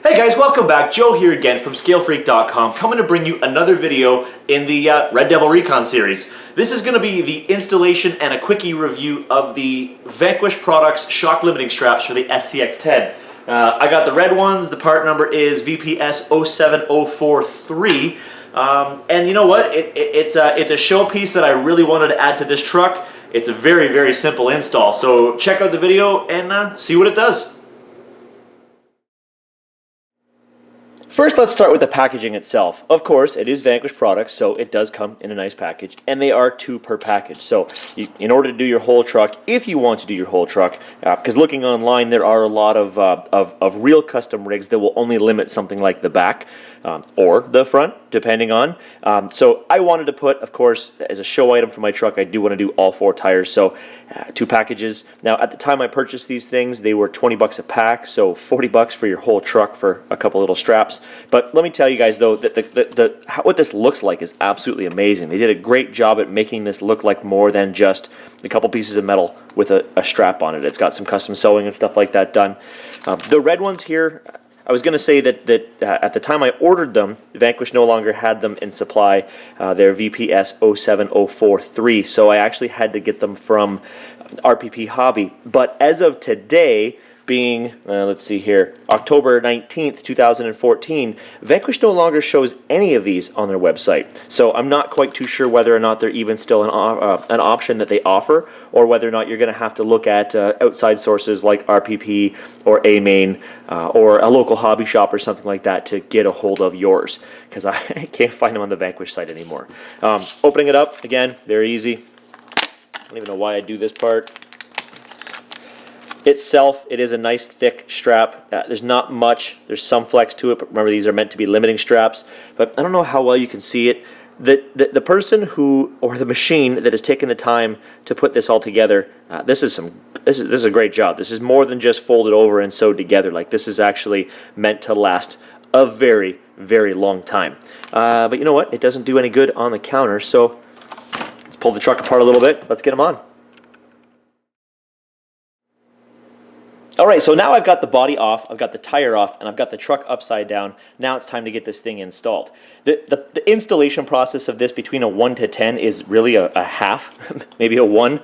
Hey guys, welcome back. Joe here again from ScaleFreak.com, coming to bring you another video in the Red Devil Recon series. This is going to be the installation and a quickie review of the Vanquish Products shock limiting straps for the SCX-10. I got the red ones. The part number is VPS 07043. And you know what? It's a showpiece that I really wanted to add to this truck. It's a very, very simple install. So check out the video and see what it does. First, let's start with the packaging itself. Of course, it is Vanquish products, so it does come in a nice package, and they are 2 per package. So, in order to do your whole truck, if you want to do your whole truck, because looking online, there are a lot of real custom rigs that will only limit something like the back or the front, depending on. So, I wanted to put, of course, as a show item for my truck, I do want to do all 4 tires. So, 2 packages. Now, at the time I purchased these things, they were 20 bucks a pack, so 40 bucks for your whole truck for a couple little straps. But let me tell you guys, though, that what this looks like is absolutely amazing. They did a great job at making this look like more than just a couple pieces of metal with a strap on it. It's got some custom sewing and stuff like that done. The red ones here, I was going to say that at the time I ordered them, Vanquish no longer had them in supply. They're VPS 07043, so I actually had to get them from RPP Hobby. But as of today, being, let's see here, October 19th, 2014, Vanquish no longer shows any of these on their website. So I'm not quite too sure whether or not they're even still an option that they offer, or whether or not you're going to have to look at outside sources like RPP or A-Main or a local hobby shop or something like that to get a hold of yours, because I can't find them on the Vanquish site anymore. Opening it up, again, very easy. I don't even know why I do this part. Itself, it is a nice thick strap. There's not much. There's some flex to it, but remember these are meant to be limiting straps. But I don't know how well you can see it. The person who, or the machine that has taken the time to put this all together, this is a great job. This is more than just folded over and sewed together. Like, this is actually meant to last a very, very long time. But you know what? It doesn't do any good on the counter. So let's pull the truck apart a little bit. Let's get them on. Alright, so now I've got the body off, I've got the tire off, and I've got the truck upside down. Now it's time to get this thing installed. The installation process of this between a 1 to 10 is really a half, maybe a 1.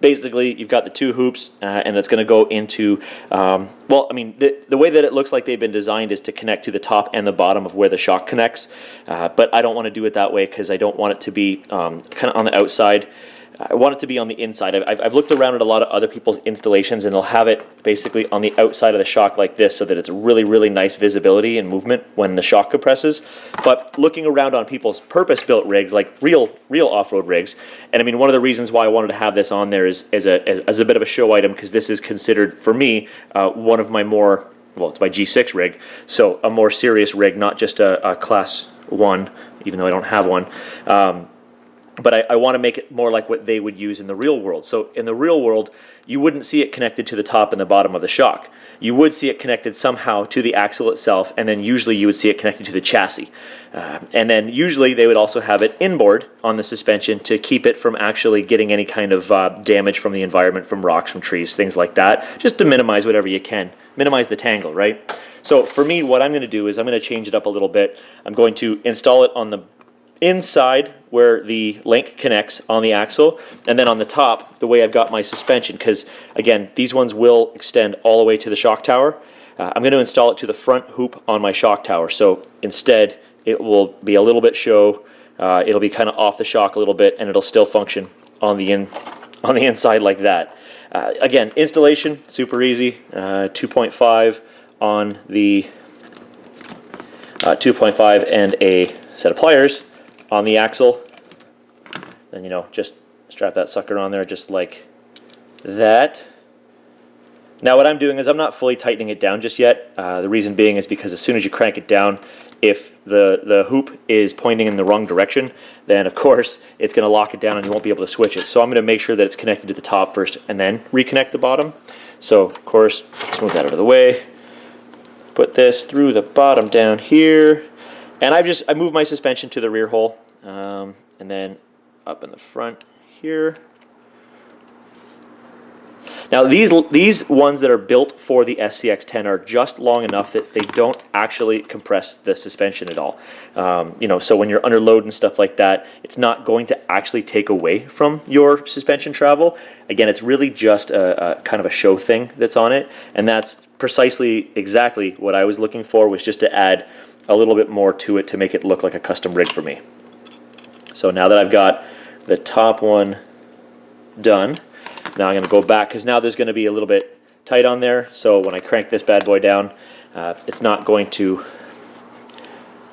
Basically, you've got the 2 hoops, and it's going to go into, well, I mean, the way that it looks like they've been designed is to connect to the top and the bottom of where the shock connects. But I don't want to do it that way because I don't want it to be kind of on the outside. I want it to be on the inside. I've looked around at a lot of other people's installations, and they'll have it basically on the outside of the shock like this, so that it's really, really nice visibility and movement when the shock compresses. But looking around on people's purpose-built rigs, like real off-road rigs, and I mean, one of the reasons why I wanted to have this on there is as a bit of a show item, because this is considered, for me, one of my more, well, it's my G6 rig, so a more serious rig, not just a Class 1, even though I don't have one. But I want to make it more like what they would use in the real world. So in the real world, you wouldn't see it connected to the top and the bottom of the shock. You would see it connected somehow to the axle itself, and then usually you would see it connected to the chassis. And then usually they would also have it inboard on the suspension to keep it from actually getting any kind of damage from the environment, from rocks, from trees, things like that, just to minimize whatever you can. Minimize the tangle, right? So for me, what I'm going to do is I'm going to change it up a little bit. I'm going to install it on the inside where the link connects on the axle, and then on the top the way I've got my suspension, because again these ones will extend all the way to the shock tower. I'm going to install it to the front hoop on my shock tower, so instead it will be a little bit show, it'll be kind of off the shock a little bit, and it'll still function on the inside like that. Again, installation super easy. 2.5 on the 2.5 and a set of pliers on the axle. Then, you know, just strap that sucker on there just like that. Now what I'm doing is I'm not fully tightening it down just yet. The reason being is because as soon as you crank it down, if the hoop is pointing in the wrong direction, then of course it's going to lock it down and you won't be able to switch it. So I'm going to make sure that it's connected to the top first and then reconnect the bottom. So of course, smooth that out of the way. Put this through the bottom down here. And I moved my suspension to the rear hole, and then up in the front here. Now these ones that are built for the SCX10 are just long enough that they don't actually compress the suspension at all. So when you're under load and stuff like that, it's not going to actually take away from your suspension travel. Again, it's really just a kind of a show thing that's on it, and that's precisely exactly what I was looking for, was just to add a little bit more to it to make it look like a custom rig for me. So now that I've got the top one done, now I'm going to go back, because now there's going to be a little bit tight on there. So when I crank this bad boy down, it's not going to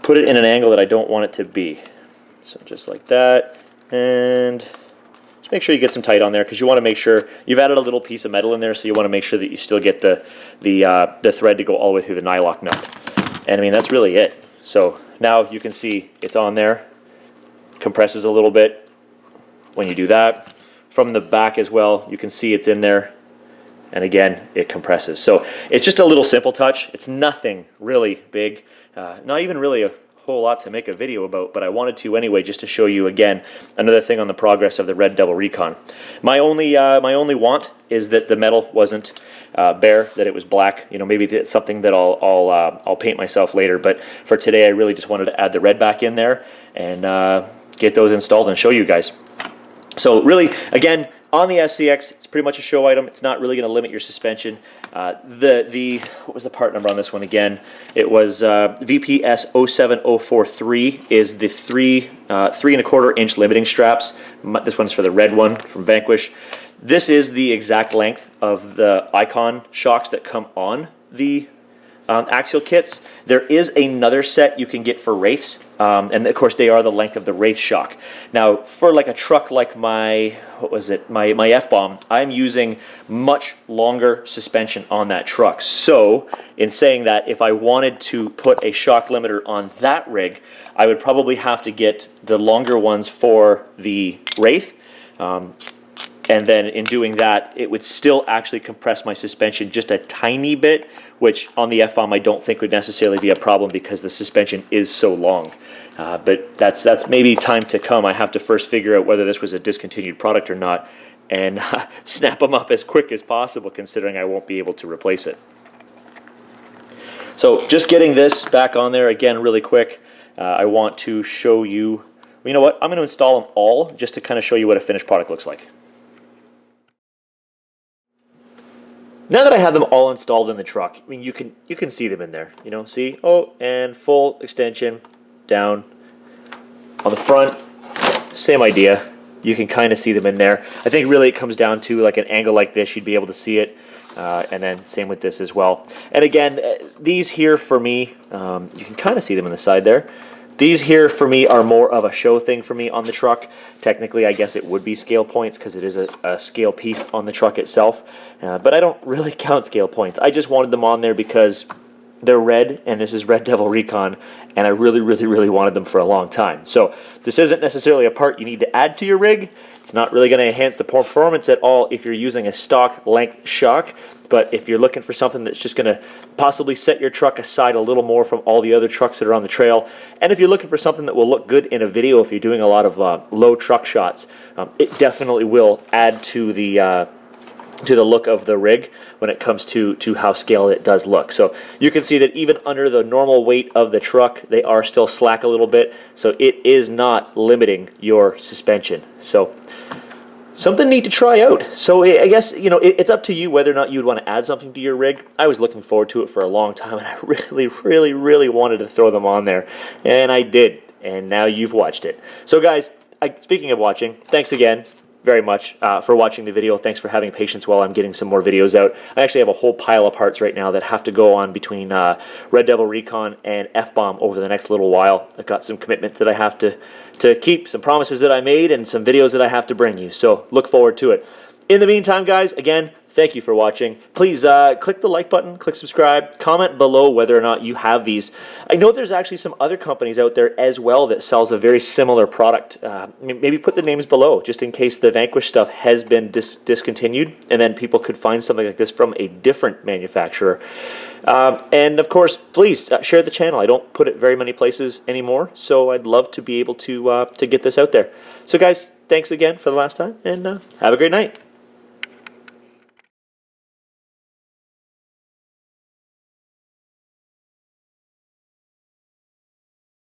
put it in an angle that I don't want it to be. So just like that, and just make sure you get some tight on there, because you want to make sure you've added a little piece of metal in there, so you want to make sure that you still get the thread to go all the way through the nylock nut. And I mean, that's really it. So now you can see it's on there, compresses a little bit when you do that. From the back as well, you can see it's in there, and again, it compresses. So it's just a little simple touch. It's nothing really big, not even really a whole lot to make a video about, but I wanted to anyway, just to show you again another thing on the progress of the Red Devil Recon. My only want is that the metal wasn't bare, that it was black. Maybe it's something that I'll paint myself later, but for today I really just wanted to add the red back in there and get those installed and show you guys. So really, again, on the SCX, it's pretty much a show item. It's not really going to limit your suspension. What was the part number on this one again? It was VPS 07043 is the 3.25 inch limiting straps. This one's for the red one from Vanquish. This is the exact length of the Icon shocks that come on the axial kits. There is another set you can get for Wraiths, and of course they are the length of the Wraith shock. Now for like a truck like my F-Bomb, I'm using much longer suspension on that truck. So in saying that, if I wanted to put a shock limiter on that rig, I would probably have to get the longer ones for the Wraith. And then in doing that, it would still actually compress my suspension just a tiny bit, which on the F-Bomb I don't think would necessarily be a problem because the suspension is so long. But that's maybe time to come. I have to first figure out whether this was a discontinued product or not, and snap them up as quick as possible, considering I won't be able to replace it. So just getting this back on there again really quick, I want to show you, you know what, I'm going to install them all just to kind of show you what a finished product looks like. Now that I have them all installed in the truck, I mean, you can see them in there, see? Oh, and full extension down. On the front, same idea. You can kind of see them in there. I think really it comes down to like an angle like this, you'd be able to see it. And then same with this as well. And again, these here for me, you can kind of see them on the side there. These here for me are more of a show thing for me on the truck. Technically, I guess it would be scale points because it is a scale piece on the truck itself. But I don't really count scale points. I just wanted them on there because they're red, and this is Red Devil Recon, and I really, really, really wanted them for a long time. So this isn't necessarily a part you need to add to your rig. It's not really going to enhance the performance at all if you're using a stock length shock. But if you're looking for something that's just going to possibly set your truck aside a little more from all the other trucks that are on the trail, and if you're looking for something that will look good in a video if you're doing a lot of low truck shots, it definitely will add to the look of the rig when it comes to how scaled it does look. So you can see that even under the normal weight of the truck, they are still slack a little bit, so it is not limiting your suspension. So something neat to try out. So I guess, it's up to you whether or not you'd want to add something to your rig. I was looking forward to it for a long time, and I really, really, really wanted to throw them on there. And I did, and now you've watched it. So guys, speaking of watching, thanks again very much for watching the video. Thanks for having patience while I'm getting some more videos out. I actually have a whole pile of parts right now that have to go on between Red Devil Recon and F-Bomb over the next little while. I've got some commitments that I have to keep, some promises that I made, and some videos that I have to bring you. So look forward to it. In the meantime, guys, again, thank you for watching. Please click the like button, click subscribe, comment below whether or not you have these. I know there's actually some other companies out there as well that sells a very similar product. Maybe put the names below just in case the Vanquish stuff has been discontinued, and then people could find something like this from a different manufacturer. And of course, please share the channel. I don't put it very many places anymore, so I'd love to be able to get this out there. So guys, thanks again for the last time, and have a great night.